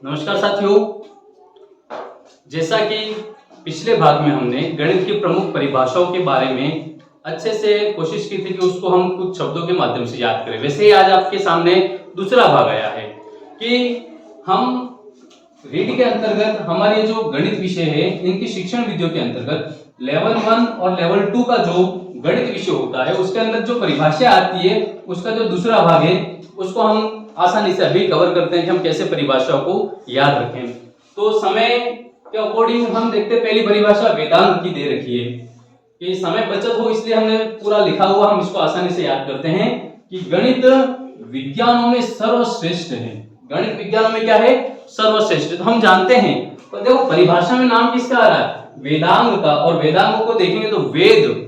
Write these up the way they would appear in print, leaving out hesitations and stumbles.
नमस्कार साथियों। जैसा कि पिछले भाग में हमने गणित की प्रमुख परिभाषाओं के बारे में अच्छे से कोशिश की थी कि उसको हम कुछ शब्दों के माध्यम से याद करें, वैसे ही आज आपके सामने दूसरा भाग आया है कि हम रीड के अंतर्गत हमारे जो गणित विषय है इनकी शिक्षण विधियों के अंतर्गत लेवल 1 और लेवल 2 का जो गणित विषय होता है उसके अंदर जो परिभाषा आती है उसका जो दूसरा भाग है उसको हम आसानी से अभी कवर करते हैं कि हम कैसे परिभाषाओं को याद रखें। तो समय के अकॉर्डिंग हम देखते हैं पहली परिभाषा वेदांत की दे रखी है कि समय बचत हो इसलिए हमने पूरा लिखा हुआ, हम इसको आसानी से याद करते हैं कि गणित विज्ञानों में सर्वश्रेष्ठ है। गणित विज्ञानों में क्या है? सर्वश्रेष्ठ। तो हम जानते हैं, तो देखो परिभाषा में नाम किसका आ रहा है? वेदांग का। और वेदांगों को देखेंगे तो वेद,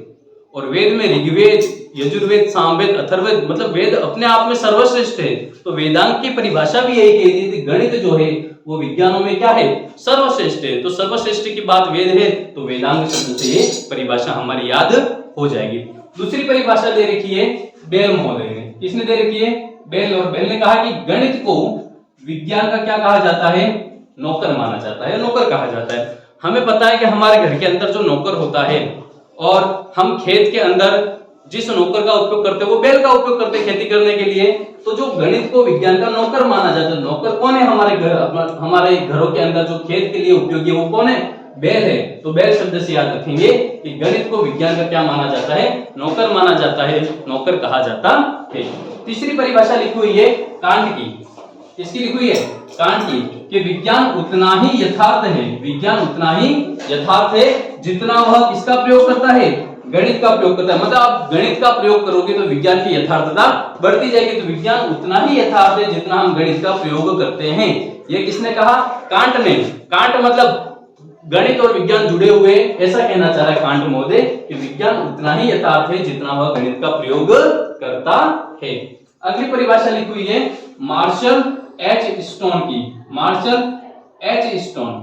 और वेद में ऋग्वेद, यजुर्वेद, सामवेद, अथर्ववेद, मतलब वेद अपने आप में सर्वश्रेष्ठ है। तो वेदांग की परिभाषा भी यही कहती है, गणित जो है वो विज्ञानों में क्या है? सर्वश्रेष्ठ है। तो सर्वश्रेष्ठ की बात वेद है तो वेदांग शब्द से ये परिभाषा हमारी याद हो जाएगी। दूसरी परिभाषा दे रखी है बेल महोदय ने। किसने दे रखी है? बेल। और बेल ने कहा कि गणित को विज्ञान का क्या कहा जाता है? नौकर माना जाता है, नौकर कहा जाता है। हमें पता है कि हमारे घर के अंदर जो नौकर होता है और हम खेत के अंदर जिस नौकर का उपयोग करते हैं वो बैल का उपयोग करते हैं खेती करने के लिए। तो जो गणित को विज्ञान का नौकर माना जाता है, नौकर कौन है? हमारे घर, हमारे घरों के अंदर जो खेत के लिए उपयोगी है वो कौन है? बैल है। तो बैल शब्द से याद रखेंगे कि गणित को विज्ञान का क्या माना जाता है? नौकर माना जाता है, नौकर कहा जाता है। तीसरी परिभाषा लिखी हुई है कांट की। किसकी लिखी हुई है? कांट की, कि विज्ञान उतना ही यथार्थ है, विज्ञान उतना ही यथार्थ है जितना वह किसका प्रयोग करता है? गणित का प्रयोग करता है। मतलब आप गणित का प्रयोग करोगे तो विज्ञान की यथार्थता बढ़ती जाएगी। तो विज्ञान उतना ही यथार्थ है जितना हम गणित का प्रयोग करते हैं। ये किसने कहा? कांट ने। कांट मतलब गणित और विज्ञान जुड़े हुए, ऐसा कहना चाह रहा है कांट महोदय कि विज्ञान उतना ही यथार्थ है जितना वह गणित का प्रयोग करता है। अगली परिभाषा लिखी हुई है मार्शल एच स्टोन की। मार्शल एच स्टोन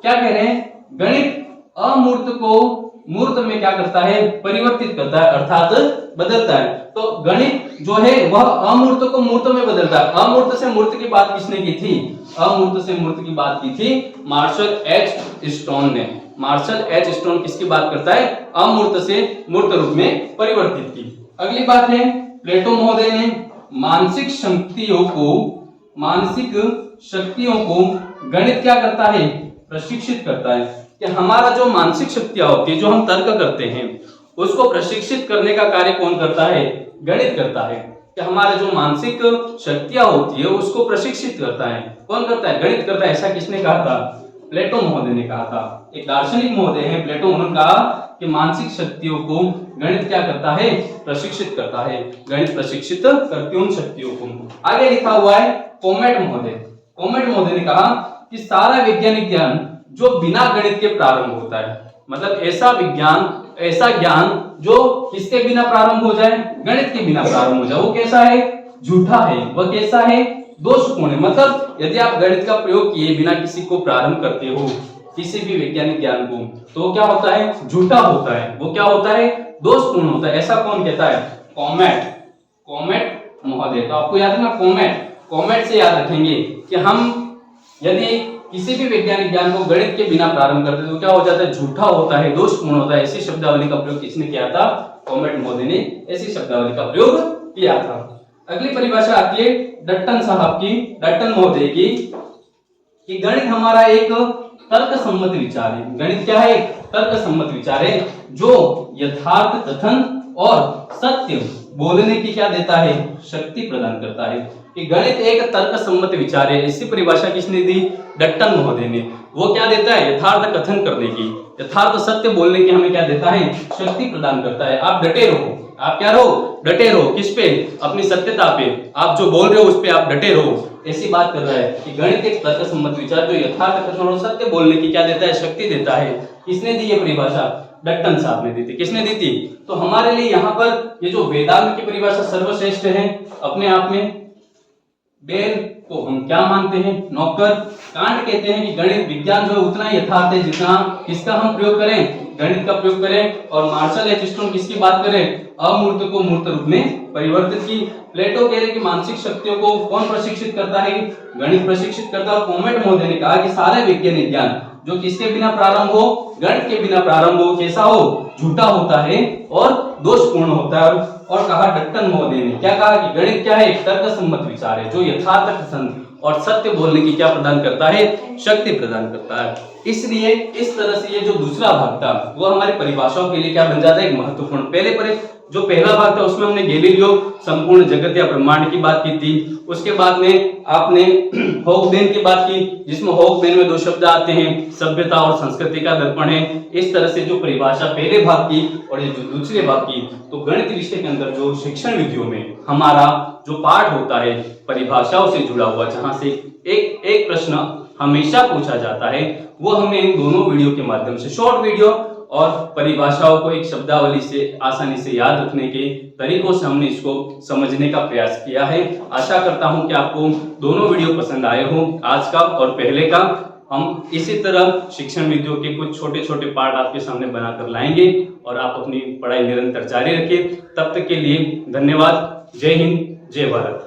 क्या कह रहे हैं? गणित अमूर्त को मूर्त में क्या करता है? परिवर्तित करता है, अर्थात बदलता है। तो गणित जो है वह अमूर्त को मूर्त में बदलता है। अमूर्त से मूर्त की बात किसने की थी? अमूर्त से मूर्त की बात की थी मार्शल एच स्टोन ने। मार्शल एच स्टोन किसकी बात करता है? अमूर्त से मूर्त रूप में परिवर्तित की। अगली बात है प्लेटो महोदय ने मानसिक शक्तियों को गणित क्या करता है? प्रशिक्षित करता है। कि हमारा जो मानसिक शक्तियां होती है, जो हम तर्क करते हैं, उसको प्रशिक्षित करने का कार्य कौन करता है? गणित करता है। कि हमारा जो मानसिक शक्तियां होती है उसको प्रशिक्षित करता है, कौन करता है? गणित करता है। ऐसा किसने कहा था? प्लेटो महोदय ने कहा था। एक दार्शनिक महोदय है प्लेटो, उन्होंने कहा कि मानसिक शक्तियों को गणित क्या करता है? प्रशिक्षित करता है। गणित प्रशिक्षित करती उन शक्तियों को। आगे लिखा हुआ है कॉमेट महोदय। कॉमेट महोदय ने कहा कि सारा वैज्ञानिक ज्ञान जो बिना गणित के प्रारंभ होता है, मतलब ऐसा विज्ञान, ऐसा ज्ञान जो किसके बिना प्रारंभ हो जाए? गणित के बिना प्रारंभ हो जाए, वो कैसा है? झूठा है। वह कैसा है? दोषपूर्ण है। मतलब यदि आप गणित का प्रयोग किए बिना किसी को प्रारंभ करते हो, किसी भी वैज्ञानिक ज्ञान को, तो क्या होता है? झूठा होता है। वो क्या होता है? दोषपूर्ण होता है। ऐसा कौन कहता है? कॉमेट। कॉमेट महोदय। तो आपको याद है ना कॉमेट। कॉमेट से याद रखेंगे कि हम यदि किसी भी वैज्ञानिक ज्ञान को गणित के बिना प्रारंभ करते हैं तो क्या हो जाता है? झूठा होता है, दोषपूर्ण होता है। ऐसी शब्दावली का प्रयोग किसने किया था? कॉमेट महोदय ने ऐसी शब्दावली का प्रयोग किया था। अगली परिभाषा आती है डट्टन साहब की, डट्टन महोदय की, कि गणित हमारा एक तर्क सम्मत विचार है। गणित क्या है? तर्क सम्मत विचार है जो यथार्थ कथन और सत्य बोलने की क्या देता है? शक्ति प्रदान करता है। कि गणित एक तर्क सम्मत विचार है। इसी परिभाषा किसने दी? डट्टन महोदय ने। वो क्या देता है? यथार्थ कथन करने की, यथार्थ सत्य बोलने की हमें क्या देता है? शक्ति प्रदान करता है। आप डटे रहो। आप क्या रहो? डटे रहो। किस पे? अपनी सत्यता पे। आप जो बोल रहे हो उस पे आप डटे रहो। ऐसी बात कर रहा है कि गणित एक तर्क सम्मत विचार जो यथार्थ कथन और सत्य बोलने की क्या देता है? शक्ति देता है। किसने दी ये परिभाषा? डट्टन साहब ने दी थी। किसने दी थी? तो हमारे लिए यहाँ पर ये जो वेदांत की परिभाषा सर्वश्रेष्ठ है अपने आप में। बेल को हम क्या मानते हैं? नौकर। कांट कहते हैं कि गणित विज्ञान जो है उतना यथार्थ है जितना किसका हम प्रयोग करें? गणित का प्रयोग करें। और मार्शल एच स्टोन किसकी बात करें, अमूर्त को मूर्त रूप में परिवर्तित की। प्लेटो कह रहे कि मानसिक शक्तियों को कौन प्रशिक्षित करता है, गणित प्रशिक्षित करता है। कॉमेट महोदय ने कहा कि सारे वैज्ञानिक ज्ञान जो किसके बिना प्रारंभ हो, गणित के बिना प्रारंभ हो, कैसा हो, झूठा होता है और दोषपूर्ण होता है। और कहा डट्टन महोदय ने, क्या कहा कि गणित क्या है, तर्कसम्मत विचार है जो यथार्थ कथन और सत्य बोलने की क्या प्रदान करता है, शक्ति प्रदान करता है। इसलिए इस तरह से ये जो दूसरा भाग था वो हमारी परिभाषाओं के लिए क्या बन जाता है, एक महत्वपूर्ण। जो पहला भाग था उसमें हमने गैलीलियो संपूर्ण जगत या ब्रह्मांड की बात की थी। उसके बाद में आपने हॉकबेन की बात की, जिसमें हॉकबेन में दो शब्द आते हैं, सभ्यता और संस्कृति का दर्पण है। इस तरह से जो परिभाषा पहले भाग की और ये जो दूसरे भाग की, तो गणित विषय के अंदर जो शिक्षण विधियों में हमारा जो पाठ होता है परिभाषाओं से जुड़ा हुआ, जहां से एक प्रश्न हमेशा पूछा जाता है, वो हमने इन दोनों वीडियो के माध्यम से, शॉर्ट वीडियो और परिभाषाओं को एक शब्दावली से आसानी से याद रखने के तरीकों से हमने इसको समझने का प्रयास किया है। आशा करता हूं कि आपको दोनों वीडियो पसंद आए हो, आज का और पहले का। हम इसी तरह शिक्षण विधियों के कुछ छोटे छोटे पार्ट आपके सामने बनाकर लाएंगे और आप अपनी पढ़ाई निरंतर जारी रखिए। तब तक के लिए धन्यवाद। जय हिंद, जय भारत।